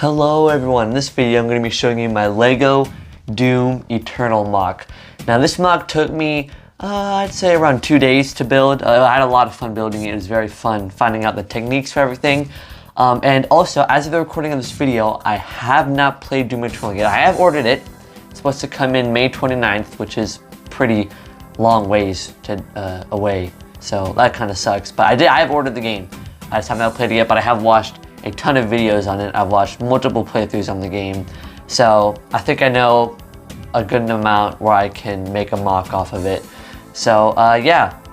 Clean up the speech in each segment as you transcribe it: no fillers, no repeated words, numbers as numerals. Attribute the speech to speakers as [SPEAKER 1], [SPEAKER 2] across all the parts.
[SPEAKER 1] Hello everyone, in this video I'm going to be showing you my LEGO Doom Eternal MOC. Now this MOC took me, I'd say around 2 days to build. I had a lot of fun building it. It was very fun finding out the techniques for everything. And also, as of the recording of this video, I have not played Doom Eternal yet. I have ordered it. It's supposed to come in May 29th, which is pretty long ways away. So that kind of sucks. But I have ordered the game. I just have not played it yet, but I have watched a ton of videos on it. I've watched multiple playthroughs on the game. So I think I know a good amount where I can make a MOC off of it. So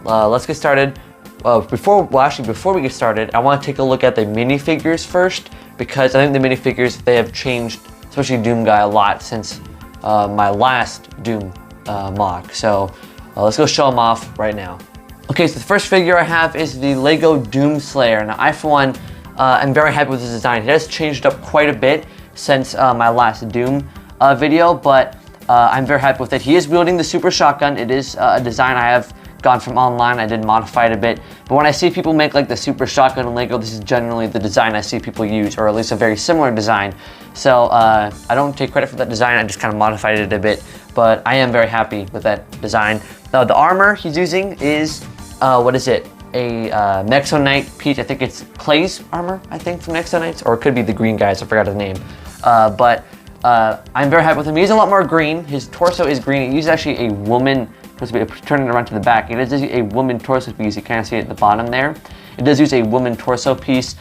[SPEAKER 1] let's get started. Before we get started, I want to take a look at the minifigures first, because I think the minifigures, they have changed, especially Doom Guy, a lot since my last Doom MOC. So let's go show them off right now. Okay, so the first figure I have is the LEGO Doom Slayer. Now I, for one, I'm very happy with his design. It has changed up quite a bit since my last Doom video, but I'm very happy with it. He is wielding the super shotgun. It is a design I have gone from online. I did modify it a bit, but when I see people make like the super shotgun in LEGO, this is generally the design I see people use, or at least a very similar design. So I don't take credit for that design. I just kind of modified it a bit, but I am very happy with that design. Now the armor he's using is what is it? A Nexonite piece. I think it's Clay's armor, I think, from Nexonites, or it could be the green guys, I forgot his name. But I'm very happy with him. He uses a lot more green. His torso is green. He uses actually a woman, supposed to be turning it around to the back. It does use a woman torso piece. You kind of see it at the bottom there. It does use a woman torso piece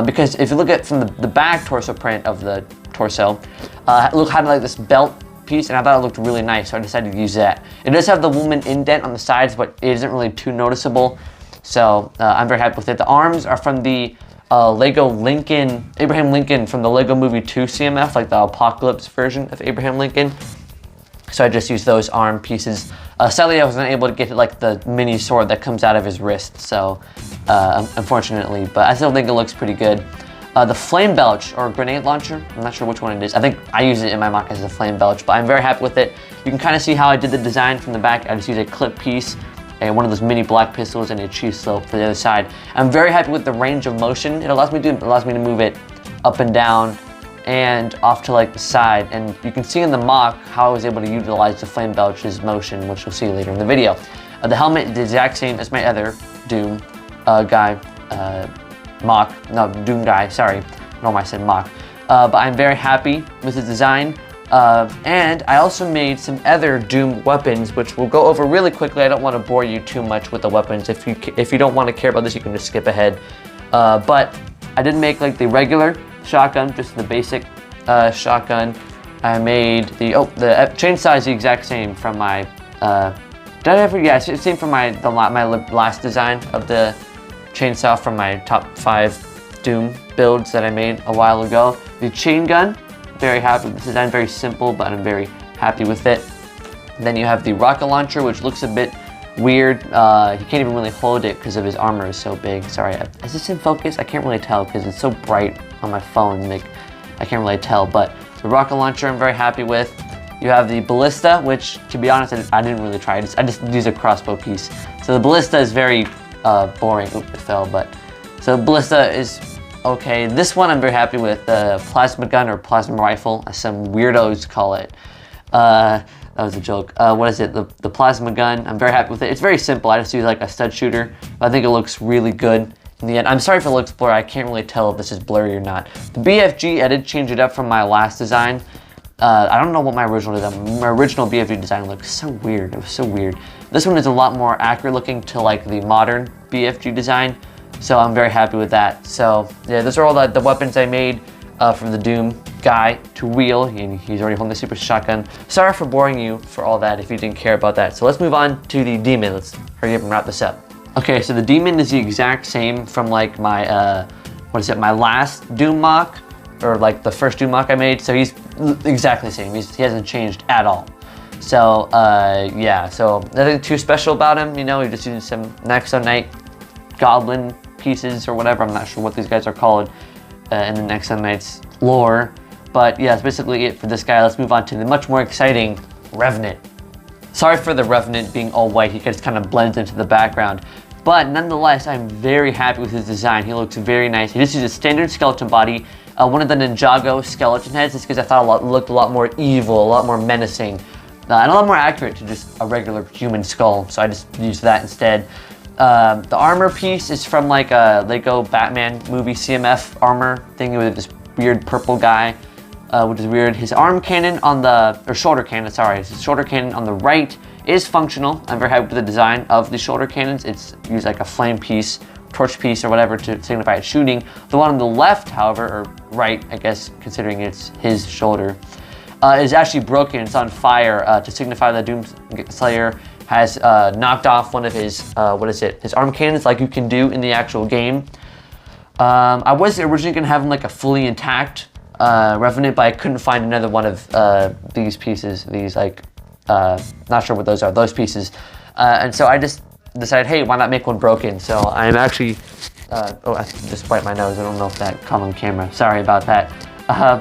[SPEAKER 1] because if you look at from the back torso print of the torso, it had like this belt piece, and I thought it looked really nice, so I decided to use that. It does have the woman indent on the sides, but it isn't really too noticeable. So I'm very happy with it. The arms are from the LEGO Abraham Lincoln from the LEGO Movie 2 CMF, like the Apocalypse version of Abraham Lincoln. So I just used those arm pieces. Sadly, I wasn't able to get like the mini sword that comes out of his wrist, so unfortunately, but I still think it looks pretty good. The flame belch or grenade launcher, I'm not sure which one it is. I think I use it in my MOC as a flame belch, but I'm very happy with it. You can kind of see how I did the design from the back. I just used a clip piece, and one of those mini black pistols, and a cheese slope for the other side. I'm very happy with the range of motion it allows me to do. It allows me to move it up and down and off to like the side. And you can see in the MOC how I was able to utilize the flame belch's motion, which you'll see later in the video. The helmet is the exact same as my other Doom guy, Doom guy, sorry. I don't know why I said MOC. But I'm very happy with the design. And I also made some other Doom weapons, which we'll go over really quickly. I don't want to bore you too much with the weapons. If you don't want to care about this, you can just skip ahead. But I did make like the regular shotgun, just the basic shotgun. I made the chainsaw is the exact same from my it's same from my last design of the chainsaw from my top 5 Doom builds that I made a while ago. The chain gun, very happy with the design, very simple, but I'm very happy with it. And then you have the rocket launcher, which looks a bit weird. He can't even really hold it because of his armor is so big. Sorry, is this in focus? I can't really tell because it's so bright on my phone. Like, I can't really tell, but the rocket launcher I'm very happy with. You have the ballista, which, to be honest, I didn't really try. I just used a crossbow piece. So the ballista is very boring. Oop, it fell, but so ballista is okay. This one I'm very happy with, the plasma gun or plasma rifle, as some weirdos call it. That was a joke. What is it? The plasma gun. I'm very happy with it. It's very simple. I just use like a stud shooter, but I think it looks really good in the end. I'm sorry if it looks blurry. I can't really tell if this is blurry or not. The BFG, I did change it up from my last design. I don't know what my original design. My original BFG design looked so weird. It was so weird. This one is a lot more accurate looking to like the modern BFG design. So I'm very happy with that. So yeah, those are all the weapons I made from the Doom guy to wheel, and he's already holding the super shotgun. Sorry for boring you for all that if you didn't care about that. So let's move on to the demon. Let's hurry up and wrap this up. Okay, so the demon is the exact same from like my, my last Doom MOC, or like the first Doom MOC I made. So he's exactly the same. He hasn't changed at all. So yeah, so nothing too special about him. You know, he just using some Nexonite goblin pieces or whatever. I'm not sure what these guys are called in the Nexonite's lore, but yeah, that's basically it for this guy. Let's move on to the much more exciting Revenant. Sorry for the Revenant being all white. He just kind of blends into the background. But nonetheless, I'm very happy with his design. He looks very nice. He just uses a standard skeleton body, one of the Ninjago skeleton heads, just because I thought it looked a lot more evil, a lot more menacing, and a lot more accurate to just a regular human skull. So I just used that instead. The armor piece is from like a Lego Batman movie CMF armor thing with this weird purple guy, which is weird. His arm cannon on the, or shoulder cannon, sorry, his shoulder cannon on the right is functional. I'm very happy with the design of the shoulder cannons. It's used like a flame piece, torch piece, or whatever to signify it's shooting. The one on the left, however, or right, I guess, considering it's his shoulder, is actually broken. It's on fire to signify that Doomslayer has knocked off one of his, his arm cannons, like you can do in the actual game. I was originally going to have him like a fully intact Revenant, but I couldn't find another one of these pieces, these like, not sure what those are, those pieces. And so I just decided, hey, why not make one broken? So I'm actually, oh, I just wiped my nose. I don't know if that caught on camera. Sorry about that.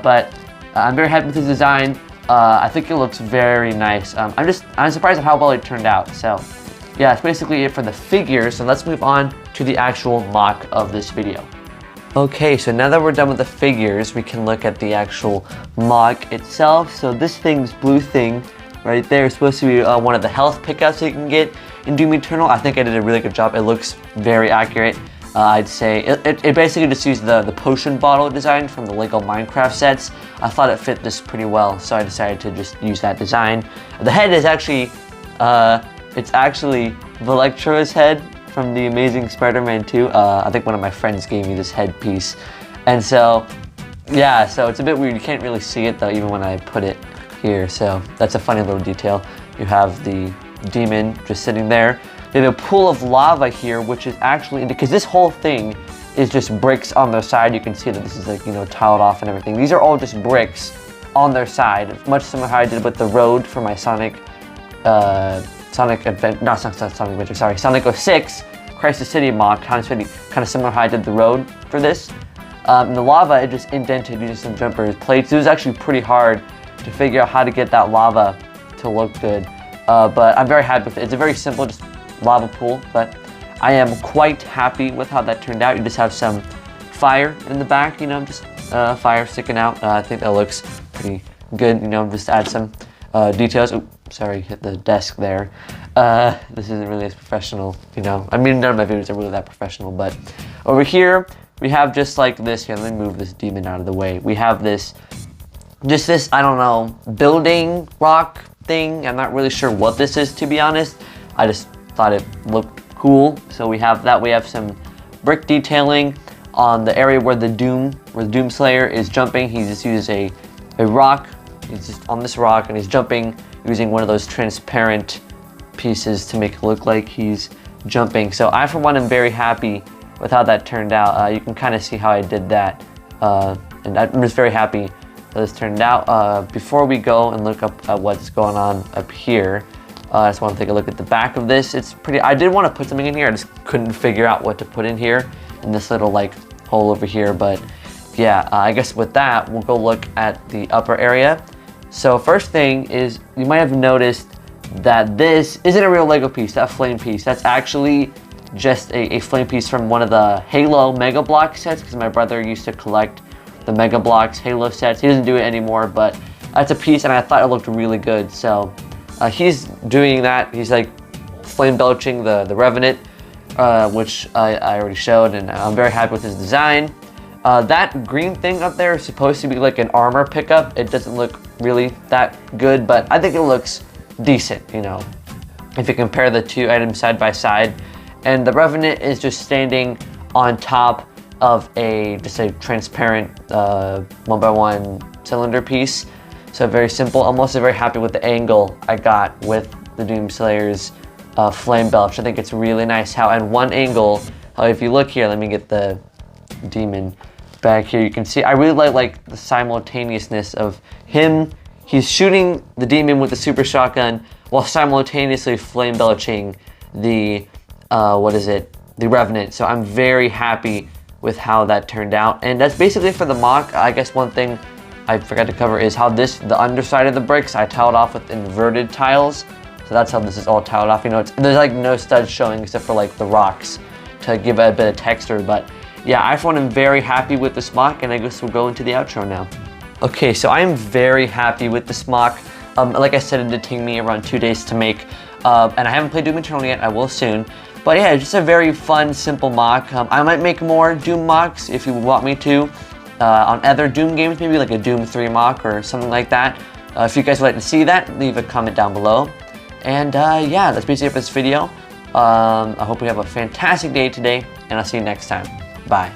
[SPEAKER 1] But I'm very happy with the design. I think it looks very nice. I'm surprised at how well it turned out. So yeah, that's basically it for the figures. So let's move on to the actual mock of this video. Okay, so now that we're done with the figures, we can look at the actual mock itself. So this blue thing right there is supposed to be one of the health pickups that you can get in Doom Eternal. I think I did a really good job. It looks very accurate. I'd say it basically just used the potion bottle design from the Lego Minecraft sets. I thought it fit this pretty well, so I decided to just use that design. The head is actually, it's actually Electro's head from the Amazing Spider-Man 2. I think one of my friends gave me this headpiece. And so, yeah, so it's a bit weird. You can't really see it though, even when I put it here. So that's a funny little detail. You have the demon just sitting there. There's a pool of lava here, which is actually, because this whole thing is just bricks on their side. You can see that this is like, you know, tiled off and everything. These are all just bricks on their side, much similar how I did with the road for my Sonic Adventure, Sonic 06 Crisis City mock, kind of similar how I did the road for this. And the lava, it just indented using some jumpers, plates. It was actually pretty hard to figure out how to get that lava to look good. But I'm very happy with it. It's a very simple, just lava pool, but I am quite happy with how that turned out. You just have some fire in the back, you know, just fire sticking out. I think that looks pretty good, you know, just add some details. Oops, sorry, hit the desk there. This isn't really as professional, you know. I mean, none of my videos are really that professional, but over here, we have just like this. Here, let me move this demon out of the way. We have this, just this, I don't know, building rock thing. I'm not really sure what this is, to be honest. I just thought it looked cool. So we have that. We have some brick detailing on the area where the Doomslayer is jumping. He just uses a rock. He's just on this rock and he's jumping using one of those transparent pieces to make it look like he's jumping. So I, for one, am very happy with how that turned out. You can kind of see how I did that. And I'm just very happy that this turned out. Before we go and look up at what's going on up here, I just want to take a look at the back of this. It's pretty, I did want to put something in here. I just couldn't figure out what to put in here in this little like hole over here. But yeah, I guess with that, we'll go look at the upper area. So first thing is, you might have noticed that this isn't a real Lego piece, that flame piece. That's actually just a flame piece from one of the Halo Mega Block sets, because my brother used to collect the Mega Blocks Halo sets. He doesn't do it anymore, but that's a piece and I thought it looked really good. So he's doing that. He's like flame belching the Revenant, which I already showed, and I'm very happy with his design. That green thing up there is supposed to be like an armor pickup. It doesn't look really that good, but I think it looks decent, you know, if you compare the two items side by side. And the Revenant is just standing on top of just a transparent 1x1 cylinder piece. So very simple. I'm also very happy with the angle I got with the Doomslayer's flame belch. I think it's really nice how at one angle, if you look here, let me get the demon back here, you can see I really like the simultaneousness of him. He's shooting the demon with the super shotgun while simultaneously flame belching the the Revenant. So I'm very happy with how that turned out, and that's basically for the mock. I guess one thing I forgot to cover is how the underside of the bricks I tiled off with inverted tiles So that's how this is all tiled off. You know, there's like no studs showing except for like the rocks to give it a bit of texture. But yeah, I for one am very happy with this MOC, and I guess we'll go into the outro now. Okay, so I am very happy with this MOC. Like I said, it did take me around 2 days to make, and I haven't played Doom Eternal yet. I will soon. But yeah, it's just a very fun, simple MOC. I might make more Doom MOCs if you want me to, on other Doom games, maybe like a Doom 3 MOC or something like that. If you guys would like to see that, leave a comment down below. And yeah, that's basically it for this video. I hope you have a fantastic day today, and I'll see you next time. Bye.